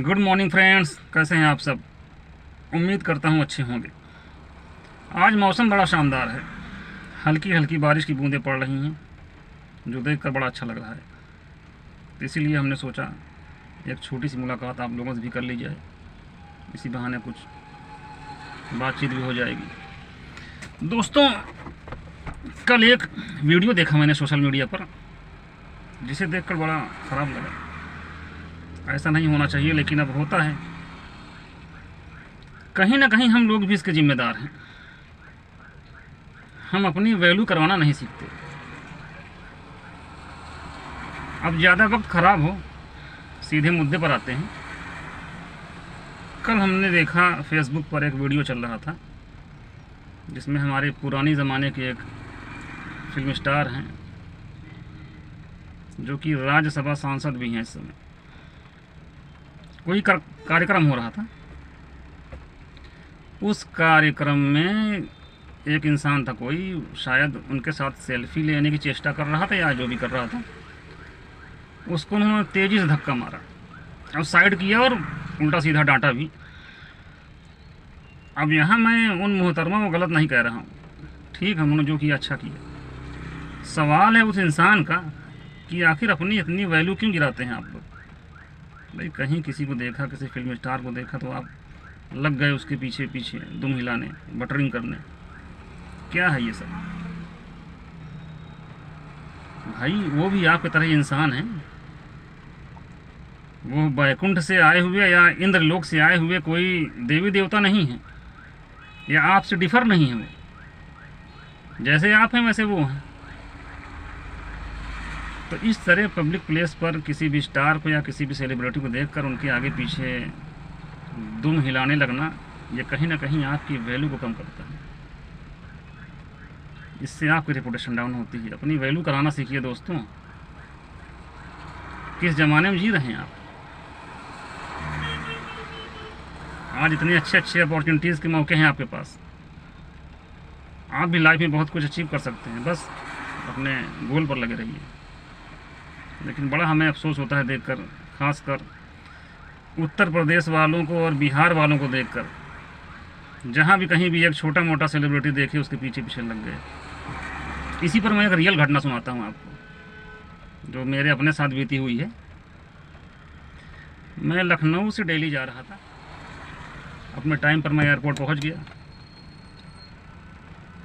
Good morning friends, कैसे हैं आप सब। उम्मीद करता हूँ अच्छे होंगे। आज मौसम बड़ा शानदार है। हल्की हल्की बारिश की बूंदें पड़ रही हैं, जो देखकर बड़ा अच्छा लग रहा है। तो इसीलिए हमने सोचा एक छोटी सी मुलाकात आप लोगों से भी कर ली जाए। इसी बहाने कुछ बातचीत भी हो जाएगी। दोस्तों, कल एक वीडियो देखा मैंने सोशल मीडिया पर, जिसे देखकर बड़ा ख़राब लगा। ऐसा नहीं होना चाहिए, लेकिन अब होता है। कहीं ना कहीं हम लोग भी इसके ज़िम्मेदार हैं। हम अपनी वैल्यू करवाना नहीं सीखते। अब ज़्यादा वक्त ख़राब हो, सीधे मुद्दे पर आते हैं। कल हमने देखा फेसबुक पर एक वीडियो चल रहा था, जिसमें हमारे पुरानी ज़माने के एक फिल्म स्टार हैं, जो कि राज्यसभा सांसद भी हैं। इस समय कोई कार्यक्रम हो रहा था। उस कार्यक्रम में एक इंसान था, कोई शायद उनके साथ सेल्फी लेने की चेष्टा कर रहा था या जो भी कर रहा था। उसको उन्होंने तेज़ी से धक्का मारा और साइड किया और उल्टा सीधा डांटा भी। अब यहाँ मैं उन मोहतरमा को गलत नहीं कह रहा हूँ। ठीक है, उन्होंने जो किया अच्छा किया। सवाल है उस इंसान का कि आखिर अपनी इतनी वैल्यू क्यों गिराते हैं आप लोग। भाई, कहीं किसी को देखा, किसी फिल्म स्टार को देखा तो आप लग गए उसके पीछे पीछे दुम हिलाने, बटरिंग करने। क्या है ये सब। भाई, वो भी आपकी तरह इंसान है। वो बैकुंठ से आए हुए या इंद्रलोक से आए हुए कोई देवी देवता नहीं है, या आपसे डिफर नहीं है। वो जैसे आप हैं वैसे वो हैं। तो इस तरह पब्लिक प्लेस पर किसी भी स्टार को या किसी भी सेलिब्रिटी को देखकर उनके आगे पीछे दुम हिलाने लगना, ये कहीं ना कहीं आपकी वैल्यू को कम करता है। इससे आपकी रेपुटेशन डाउन होती है। अपनी वैल्यू कराना सीखिए दोस्तों। किस ज़माने में जी रहे हैं आप। आज इतने अच्छे अच्छे अपॉर्चुनिटीज़ के मौके हैं आपके पास। आप भी लाइफ में बहुत कुछ अचीव कर सकते हैं, बस अपने गोल पर लगे रहिए। लेकिन बड़ा हमें अफसोस होता है देखकर, ख़ासकर उत्तर प्रदेश वालों को और बिहार वालों को देखकर। जहाँ भी कहीं भी एक छोटा मोटा सेलिब्रिटी देखे, उसके पीछे पीछे लग गए। इसी पर मैं एक रियल घटना सुनाता हूँ आपको, जो मेरे अपने साथ बीती हुई है। मैं लखनऊ से दिल्ली जा रहा था। अपने टाइम पर मैं एयरपोर्ट पहुँच गया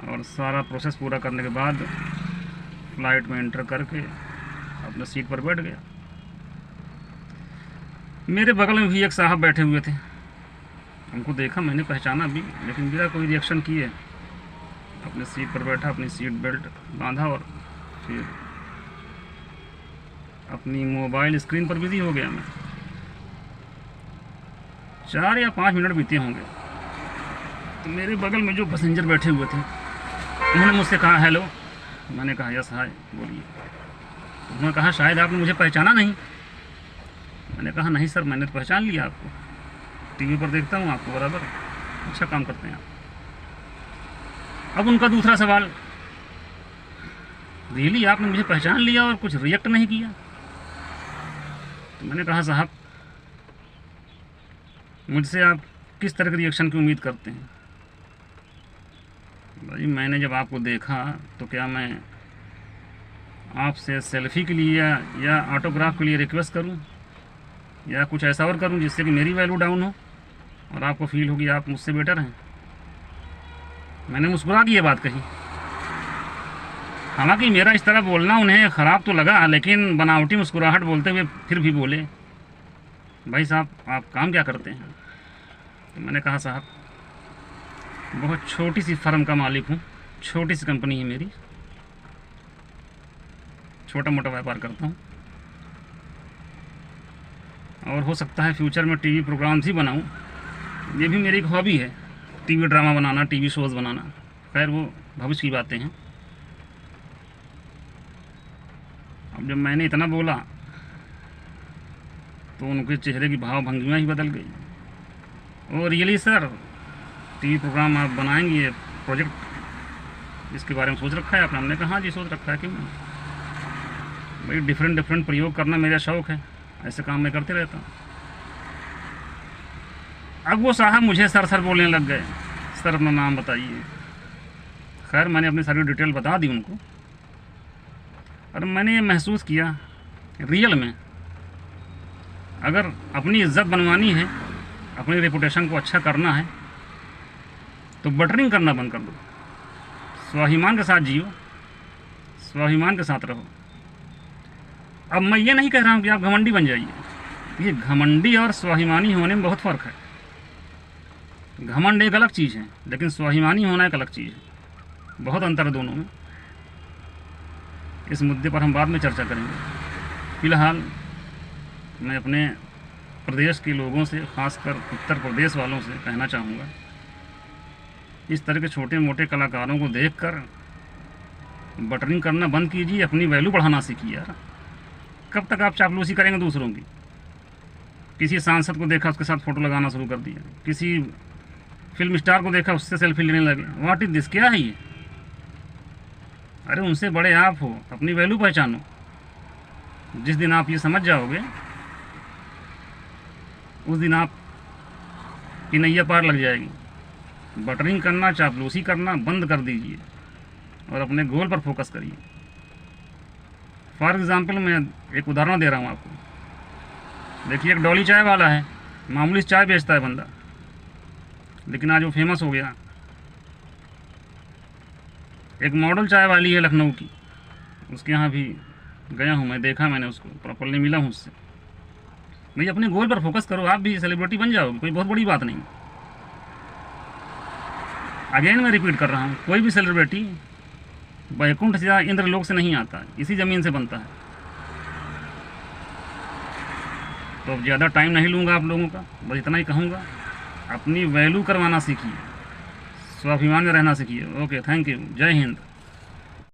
और सारा प्रोसेस पूरा करने के बाद फ़्लाइट में एंटर करके अपने सीट पर बैठ गया। मेरे बगल में भी एक साहब बैठे हुए थे। उनको देखा, मैंने पहचाना भी, लेकिन बिना कोई रिएक्शन किए अपने सीट पर बैठा, अपनी सीट बेल्ट बांधा और फिर अपनी मोबाइल स्क्रीन पर बिजी हो गया। मैं 4 या 5 मिनट बीते होंगे तो मेरे बगल में जो पैसेंजर बैठे हुए थे, उन्होंने मुझसे कहा हेलो। मैंने कहा यस हाय, बोलिए। उन्होंने कहा शायद आपने मुझे पहचाना नहीं। मैंने कहा नहीं सर, मैंने तो पहचान लिया आपको, टीवी पर देखता हूँ आपको बराबर, अच्छा काम करते हैं आप। अब उनका दूसरा सवाल, रियली आपने मुझे पहचान लिया और कुछ रिएक्ट नहीं किया। तो मैंने कहा साहब, मुझसे आप किस तरह के रिएक्शन की उम्मीद करते हैं। भाई, मैंने जब आपको देखा तो क्या मैं आपसे सेल्फ़ी के लिए या ऑटोग्राफ के लिए रिक्वेस्ट करूं, या कुछ ऐसा और करूं जिससे कि मेरी वैल्यू डाउन हो और आपको फील हो कि आप मुझसे बेटर हैं। मैंने मुस्कुरा के ये बात कही। हालांकि मेरा इस तरह बोलना उन्हें ख़राब तो लगा, लेकिन बनावटी मुस्कुराहट बोलते हुए फिर भी बोले, भाई साहब आप काम क्या करते हैं। तो मैंने कहा साहब, बहुत छोटी सी फर्म का मालिक हूँ, छोटी सी कंपनी है मेरी, छोटा मोटा व्यापार करता हूँ, और हो सकता है फ्यूचर में टीवी प्रोग्राम्स ही बनाऊँ। ये भी मेरी एक हॉबी है, टीवी ड्रामा बनाना, टीवी शोज़ बनाना। खैर, वो भविष्य की बातें हैं। अब जब मैंने इतना बोला तो उनके चेहरे की भाव भंगिमा ही बदल गई। और रियली सर, टीवी प्रोग्राम आप बनाएंगे, ये प्रोजेक्ट इसके बारे में सोच रखा है आपने। हमने कहा हाँ जी, सोच रखा है। क्यों नहीं भाई, डिफरेंट प्रयोग करना मेरा शौक़ है, ऐसे काम मैं करते रहता हूँ। अब वो साहब मुझे सर सर बोलने लग गए, सर अपना नाम बताइए। खैर मैंने अपनी सारी डिटेल बता दी उनको, और मैंने ये महसूस किया रियल में अगर अपनी इज्जत बनवानी है, अपनी रेपुटेशन को अच्छा करना है, तो बटरिंग करना बंद कर दो। स्वाभिमान के साथ जियो, स्वाभिमान के साथ रहो। अब मैं ये नहीं कह रहा हूँ कि आप घमंडी बन जाइए, ये घमंडी और स्वाभिमानी होने में बहुत फ़र्क है। घमंड एक अलग चीज़ है, लेकिन स्वाभिमानी होना एक अलग चीज़ है, बहुत अंतर है दोनों में। इस मुद्दे पर हम बाद में चर्चा करेंगे। फ़िलहाल मैं अपने प्रदेश के लोगों से, ख़ासकर उत्तर प्रदेश वालों से कहना चाहूँगा, इस तरह के छोटे मोटे कलाकारों को देखकर बटरिंग करना बंद कीजिए, अपनी वैल्यू बढ़ाना सीखिए यार। कब तक आप चापलूसी करेंगे दूसरों की? किसी सांसद को देखा उसके साथ फ़ोटो लगाना शुरू कर दिया, किसी फिल्म स्टार को देखा उससे सेल्फी लेने लगे। What is this? क्या है ये? अरे उनसे बड़े आप हो, अपनी वैल्यू पहचानो। जिस दिन आप ये समझ जाओगे उस दिन आप की नैया पार लग जाएगी। बटरिंग करना, चापलूसी करना बंद कर दीजिए और अपने गोल पर फोकस करिए। फॉर एग्ज़ाम्पल मैं एक उदाहरण दे रहा हूँ आपको। देखिए, एक डॉली चाय वाला है, मामूली चाय बेचता है बंदा, लेकिन आज वो फेमस हो गया। एक मॉडल चाय वाली है लखनऊ की, उसके यहाँ भी गया हूँ मैं, देखा मैंने उसको, प्रॉपर्ली मिला हूँ उससे। भाई अपने गोल पर फोकस करो, आप भी सेलिब्रिटी बन जाओगे, कोई बहुत बड़ी बात नहीं। अगेन मैं रिपीट कर रहा हूँ, कोई भी सेलिब्रिटी वैकुंठ से या इंद्रलोक से नहीं आता, इसी ज़मीन से बनता है। तो अब ज़्यादा टाइम नहीं लूँगा आप लोगों का, बस इतना ही कहूँगा, अपनी वैल्यू करवाना सीखिए, स्वाभिमान में रहना सीखिए। ओके, थैंक यू, जय हिंद।